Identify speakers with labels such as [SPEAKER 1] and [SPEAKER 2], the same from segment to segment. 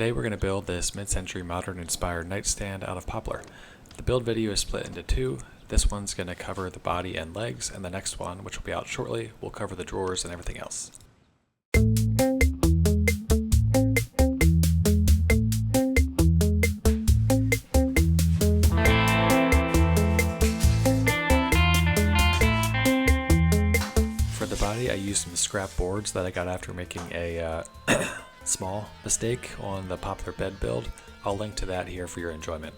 [SPEAKER 1] Today we're going to build this mid-century modern inspired nightstand out of poplar. The build video is split into two. This one's going to cover the body and legs, and the next one, which will be out shortly, will cover the drawers and everything else. For the body, I used some scrap boards that I got after making a small mistake on the poplar bed build. I'll link to that here for your enjoyment.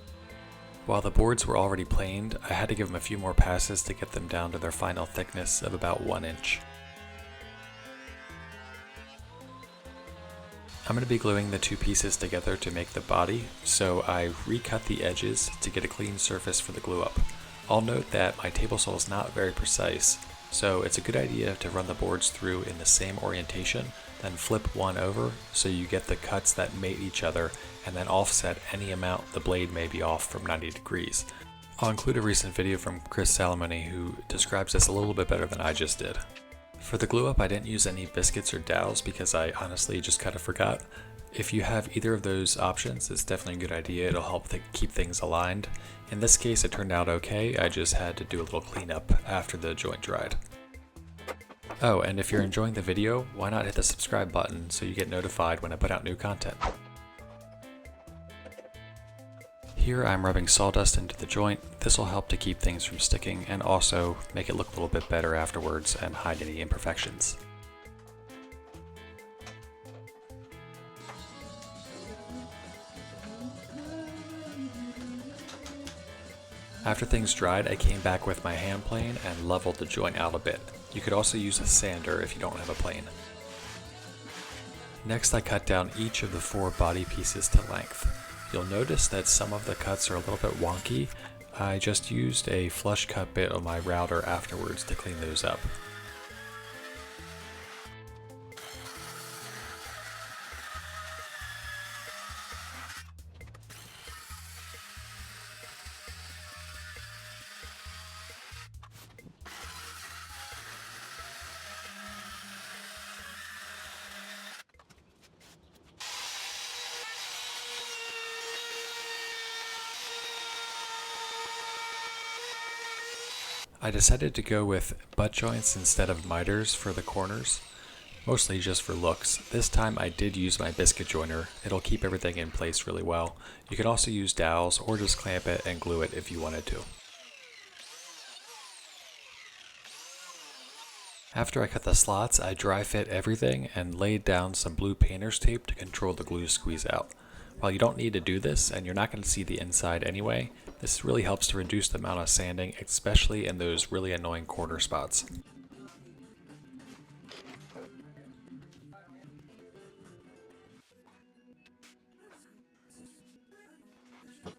[SPEAKER 1] While the boards were already planed, I had to give them a few more passes to get them down to their final thickness of about 1 inch. I'm going to be gluing the two pieces together to make the body, so I recut the edges to get a clean surface for the glue up. I'll note that my table saw is not very precise, so it's a good idea to run the boards through in the same orientation, then flip one over so you get the cuts that mate each other, and then offset any amount the blade may be off from 90 degrees. I'll include a recent video from Chris Salamone who describes this a little bit better than I just did. For the glue up, I didn't use any biscuits or dowels because I honestly just kind of forgot. If you have either of those options, it's definitely a good idea. It'll help keep things aligned. In this case, it turned out okay. I just had to do a little cleanup after the joint dried. Oh, and if you're enjoying the video, why not hit the subscribe button so you get notified when I put out new content. Here I'm rubbing sawdust into the joint. This will help to keep things from sticking and also make it look a little bit better afterwards and hide any imperfections. After things dried, I came back with my hand plane and leveled the joint out a bit. You could also use a sander if you don't have a plane. Next, I cut down each of the 4 body pieces to length. You'll notice that some of the cuts are a little bit wonky. I just used a flush cut bit on my router afterwards to clean those up. I decided to go with butt joints instead of miters for the corners, mostly just for looks. This time I did use my biscuit joiner. It'll keep everything in place really well. You could also use dowels or just clamp it and glue it if you wanted to. After I cut the slots, I dry fit everything and laid down some blue painter's tape to control the glue squeeze out. While you don't need to do this, and you're not going to see the inside anyway, this really helps to reduce the amount of sanding, especially in those really annoying corner spots.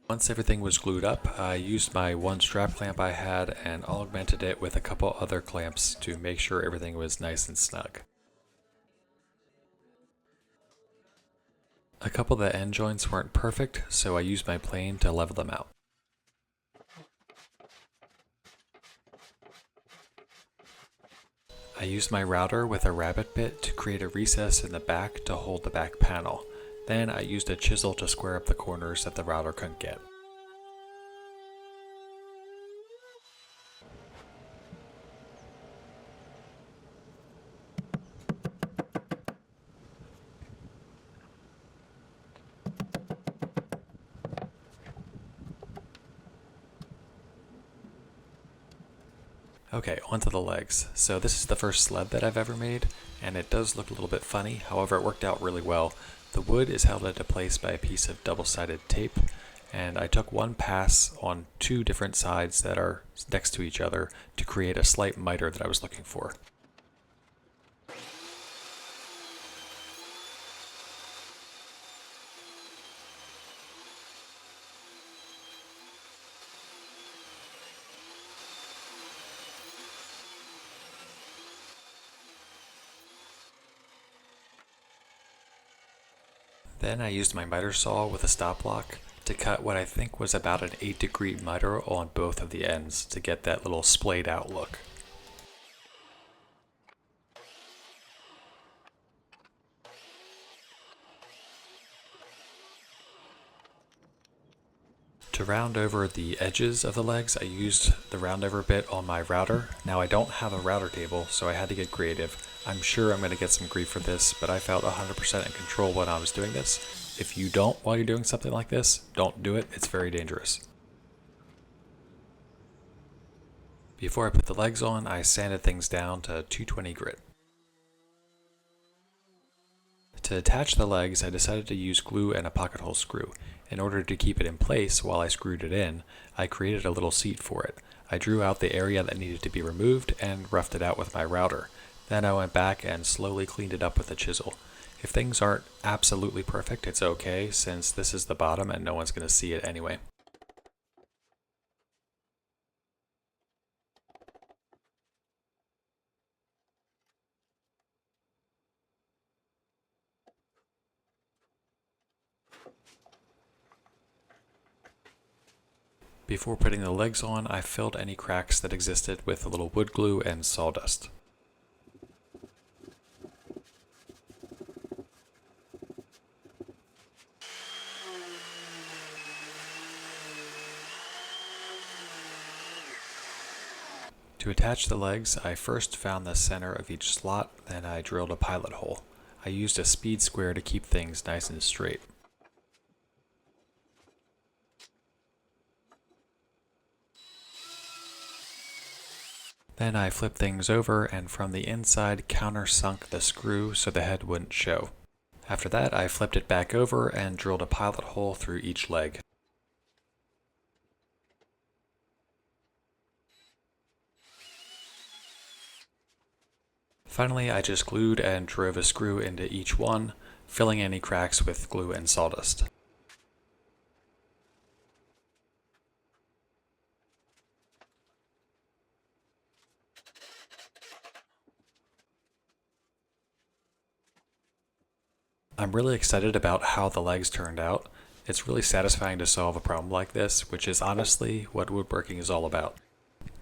[SPEAKER 1] Once everything was glued up, I used my one strap clamp I had and augmented it with a couple other clamps to make sure everything was nice and snug. A couple of the end joints weren't perfect, so I used my plane to level them out. I used my router with a rabbet bit to create a recess in the back to hold the back panel. Then I used a chisel to square up the corners that the router couldn't get. Okay, onto the legs. So this is the first sled that I've ever made, and it does look a little bit funny, however it worked out really well. The wood is held into place by a piece of double-sided tape, and I took one pass on 2 different sides that are next to each other to create a slight miter that I was looking for. Then I used my miter saw with a stop block to cut what I think was about an 8-degree miter on both of the ends to get that little splayed out look. To round over the edges of the legs, I used the round over bit on my router. Now I don't have a router table, so I had to get creative. I'm sure I'm going to get some grief for this, but I felt 100% in control when I was doing this. If you don't while you're doing something like this, don't do it. It's very dangerous. Before I put the legs on, I sanded things down to 220 grit. To attach the legs, I decided to use glue and a pocket hole screw. In order to keep it in place while I screwed it in, I created a little seat for it. I drew out the area that needed to be removed and roughed it out with my router. Then I went back and slowly cleaned it up with a chisel. If things aren't absolutely perfect, it's okay, since this is the bottom and no one's going to see it anyway. Before putting the legs on, I filled any cracks that existed with a little wood glue and sawdust. To attach the legs, I first found the center of each slot, then I drilled a pilot hole. I used a speed square to keep things nice and straight. Then I flipped things over and from the inside countersunk the screw so the head wouldn't show. After that, I flipped it back over and drilled a pilot hole through each leg. Finally, I just glued and drove a screw into each one, filling any cracks with glue and sawdust. I'm really excited about how the legs turned out. It's really satisfying to solve a problem like this, which is honestly what woodworking is all about.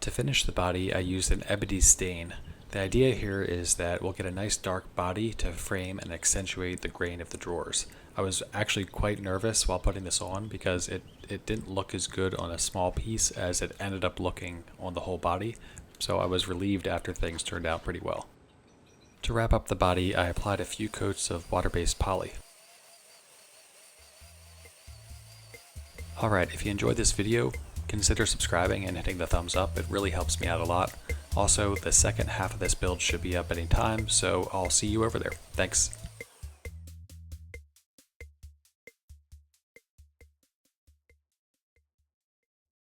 [SPEAKER 1] To finish the body, I used an ebony stain. The idea here is that we'll get a nice dark body to frame and accentuate the grain of the drawers. I was actually quite nervous while putting this on because it didn't look as good on a small piece as it ended up looking on the whole body, so I was relieved after things turned out pretty well. To wrap up the body, I applied a few coats of water-based poly. Alright, if you enjoyed this video, consider subscribing and hitting the thumbs up. It really helps me out a lot. Also, the second half of this build should be up any time, so I'll see you over there. Thanks.